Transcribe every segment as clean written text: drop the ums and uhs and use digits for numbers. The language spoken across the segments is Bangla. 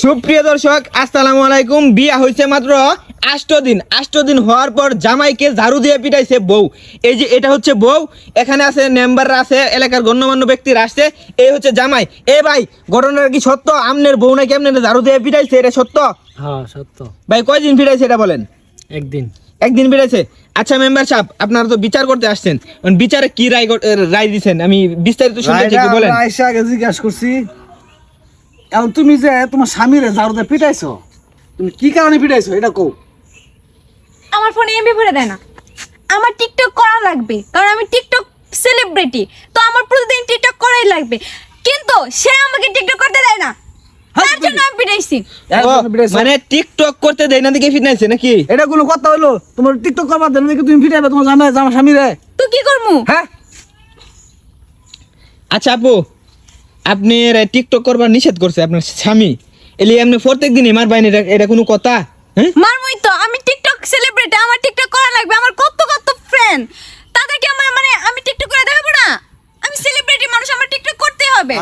সুপ্রিয় দর্শক আসসালামু আলাইকুম। বিয়া হয়েছে মাত্র 8 দিন হওয়ার পর জামাইকে ঝাড়ু দিয়ে পিটাইছে বউ। এই যে এটা হচ্ছে বউ, এখানে আছে মেম্বাররা আছে, এলাকার গণ্যমান্য ব্যক্তিরা আসছে, এই হচ্ছে জামাই। এ ভাই, ঘটনাটা কি সত্য? আমনের বউ নাকি আপনার ঝাড়ু দিয়ে পিটাইছে, এটা সত্য? হ্যাঁ সত্য ভাই, কয়দিন পিটাইছে এটা বলেন? একদিন পিটাইছে। আচ্ছা মেম্বার সাহেব, আপনারা তো বিচার করতে আসছেন, বিচারে কি রায় দিচ্ছেন আমি বিস্তারিত শুনতে চাই, বলেন। আয়শা আগে জিজ্ঞাসা করছি, এখন তুমি যে তোমার স্বামীরে ঝাড়ুতে পিটাইছো, তুমি কি কারণে পিটাইছো এটা কও। আমার ফোনে এমবি ভরে দেয় না, আমার টিকটক করা লাগবে, কারণ আমি টিকটক সেলিব্রিটি, তো আমার প্রতিদিন টিকটক করাই লাগবে, কিন্তু সে আমাকে টিকটক করতে দেয় না, তার জন্য আমি পিটাইছি। মানে টিকটক করতে দেয় না দেখে পিটাইছে নাকি? এটা কোনো কথা হইলো? তোমার টিকটক করবার দেন নাকি তুমি পিটাইবে তোমার জামাই স্বামীরে? তো কি করমু? হ্যাঁ আচ্ছা আপু, আপনি টিকটক করবার নিষেধ করছে আপনার স্বামী, এলি আপনি প্রত্যেক দিনই মার বাইন, এটা কোনো কথা? হ্যাঁ, মারমই তো, আমি টিকটক সেলিব্রিটি, আমার টিকটক করা লাগবে, আমার কত কত ফ্রেন্ড, তাদেরকে আমি টিকটক করে দেখাবো না? আমি সেলিব্রিটি মানুষ, আমার টিকটক করতে হবে।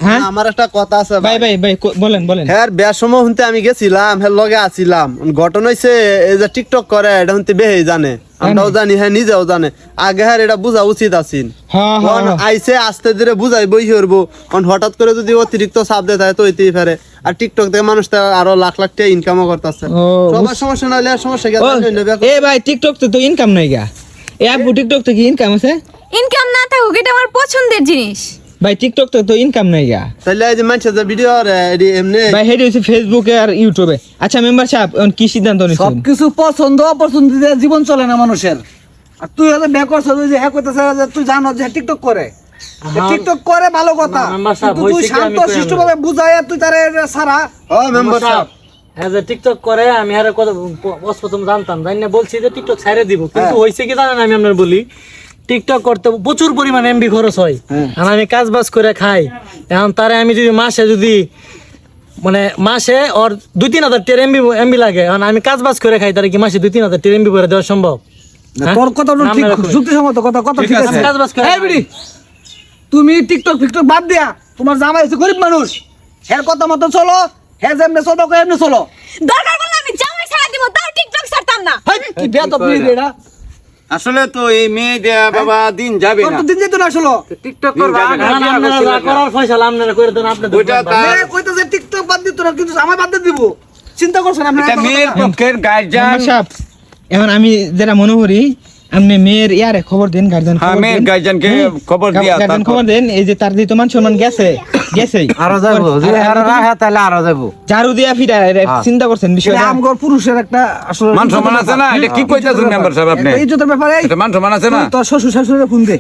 হ্যাঁ? আমার একটা কথা আছে ভাই ভাই ভাই বলেন। হ্যাঁ, বিয়ার সময় শুনতে আমি গেছিলাম, হ্যাঁ লগে আছিলাম। ঘটনা হইছে এই যে টিকটক করে এটা শুনতে বেহেই জানে, আমরাও জানি, হ্যাঁ নিজেও জানে। আগে হ্যাঁ এটা বুঝা উচিত আছিল। আইসে আস্তে ধীরে বুঝাই বই হরবো, হঠাৎ করে যদি অতিরিক্ত চাপ দেয় তাহলে তো হইতেই পারে। আর টিকটক থেকে মানুষ আরো লাখ লাখ টাকা ইনকামও করতেছে। সবার সমস্যা না হলে সমস্যা কি? এ ভাই, টিকটক তো ইনকাম নাই গা। এ আপু, টিকটক তো কি ইনকাম আছে? ইনকাম না থাকুক, এটা আমার পছন্দের জিনিস। ভাই টিকটক তো ইনকাম নাই গা। তাহলে এই যে মানুষের যে ভিডিও এমনি ভাই হেডি হচ্ছে ফেসবুকে আর ইউটিউবে। আচ্ছা মেম্বার সাহেব, কি সিদ্ধান্ত নিছেন? সবকিছু পছন্দ অপছন্দ দিয়ে জীবন চলে না মানুষের। আর তুই হলে ব্যাকরছ যে হ্যাঁ কইতেছে যে তুই জানো যে টিকটক করে, টিকটক করে ভালো কথা, কিন্তু তুই শান্ত শিষ্টভাবে বুঝায় তুই তারে সারা। ও মেম্বার সাহেব, হ্যাঁ যে টিকটক করে আমি আরে কত প্রথম জানতাম, জানি না বলছি যে টিকটক ছাইরে দিব, কিন্তু হইছে কি জানেন, আমি আপনার বলি টিকটক করতে প্রচুর পরিমাণ এমবি খরচ হয়, আর আমি কাজ বাজ করে খাই। এখন তারে আমি যদি মাসে ওর 2-3 হাজার টের এমবি লাগে, এখন আমি কাজ বাজ করে খাই, তারে কি মাসে 2-3 হাজার টের এমবি করে দেওয়া সম্ভব? তোর কথা ঠিক, যুক্তিসম্মত কথা, কথা ঠিক আছে। কাজ বাজ করে এই বিড়ি, তুমি টিকটক ফিকটক বাদ দিয়া, তোমার জামাই হচ্ছে গরিব মানুষ, এর কথা মতো চলো, হ্যাঁ যেমনি চলো এমনি চলো। দরকার বললে আমি জামাই ছাড়া দিব, তাও টিকটক ছাড়তাম না। কি বেয়াদব মেয়ে এটা। আসলে তো এই মেয়ে দেয়া বাবা দিন যাবে তোর না। তো দিন যেত না আসলো। টিকটক করবা আপনারা যা করার ফয়সালা আপনারা করে দেন, আপনি ওইটা মেয়ে কইতেছে টিকটক বাদ দিত না, কিন্তু জামাই বাদ দিয়ে দিব। চিন্তা করছেন আপনি? এটা মেয়ের পক্ষের গার্জিয়ান। মেম্বার সাহেব, এখন আমি যেটা মনে করি, আপনি মেয়ের ইয়ারে খবর দেন, গার্জিয়ান হ্যাঁ, মেয়ের গার্জিয়ানকে খবর দিয়া গার্জিয়ান খবর দেন। এই যে তার দিয়ে তো মান সম্মান গেছে আরো যাবো যদি আরো রাখা তাহলে আরো যাবো। ঝাড়ু দিয়া ফিরা, চিন্তা করছেন এটা বিষয়টা? আমগর পুরুষের একটা আসলে মান সম্মান আছে না? এটা কি কইতাছেন মেম্বার সাহেব আপনি? এই ইজ্জতের ব্যাপারে এটা মান সম্মান আছে না? তোর শ্বশুর শাশুড়িকে ফোন দে,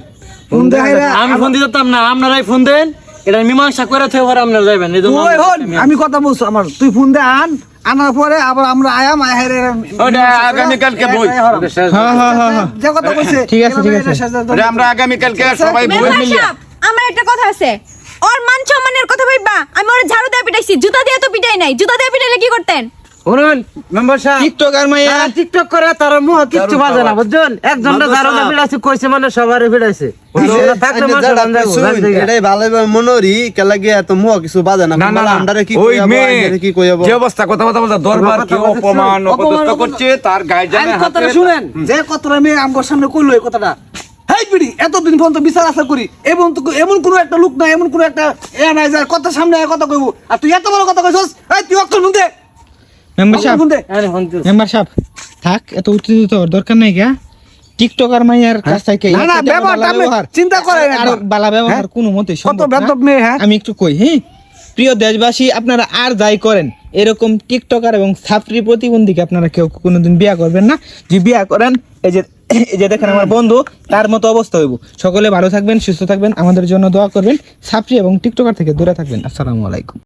ফোন দে। আমি ফোন দিতাম না, আপনারাই ফোন দেন, এটা মীমাংসা করে থেকে পরে আপনারা যাবেন। এই জন্য ওই হন, আমি কথা বলছি আমার, তুই ফোন দে, আনার পরে আবার আমরা আয়াম ওটা আগামীকালকে বই। যে কথা কইছে ঠিক আছে, ঠিক আছে। ওটা আমরা আগামীকালকে সবাই বই মেম্বার মিলে। সাহেব, আমার একটা কথা আছে, ওর মান সম্মানের কথা ভাইবা, আমি ওর ঝাড়ু দিয়ে পিটাইছি, জুতা দিয়ে তো পিটাই নাই। জুতা দিয়ে পিটাইলে কি করতেন? শুনুন মেম্বার সাহেব, টিকটক আর মাইয়া টিকটক করে তার মুখ কিচ্ছু বাজে না, বুঝছেন? একজনটা যারা ভিড়াইছে কইছে মানে সবারই ভিড়াইছে। এটাই ভালোভাবে মনোরি কেলা গিয়ে এত মুখ কিছু বাজে না। না না আন্ডারে কি ওই কইয়াবো, মেয়ে আইডারে কি কইয়াবো। যে অবস্থা কথা বলতে দরবার কি অপমান অপদস্থ করছে তার গার্জিয়ানের কথাটা হাতে। শুনেন, যে কথাটা মেয়ে আমগর সামনে কইলো এই কথাটা, হেই বিড়ি, এতদিন পর্যন্ত বিচার আশা করি, এমন কোন একটা লোক না, এমন কোন একটা নাই যার কথা সামনে কথা কইবো, আর তুই এত বড় কথা কইছস। এই তুই অক্ষর ফোন দে, মেম্বার সাহেব, ফোন দে। মেম্বার সাহেব থাক, এত উত্তেজিত হওয়ার দরকার নাই গা। টিকটক আর মাইয়ার কাছ থেকে না না ব্যাপারটা আপনি চিন্তা করেন আর বালা ব্যবহার কোনো মতে কত সম্ভব না। বেদব মেয়ে। হ্যাঁ, আমি একটু কই, হ্যাঁ প্রিয় দেশবাসী, আপনারা আর যাই করেন, এরকম টিকটকার এবং ছাত্রী প্রতিবন্ধীকে আপনারা কেউ কোনোদিন বিয়া করবেন না। যে বিয়া করেন, এই যে দেখেন আমার বন্ধু, তার মতো অবস্থা হইব। সকলে ভালো থাকবেন, সুস্থ থাকবেন, আমাদের জন্য দোয়া করবেন, ছাত্রী এবং টিকটকার থেকে দূরে থাকবেন। আসসালামু আলাইকুম।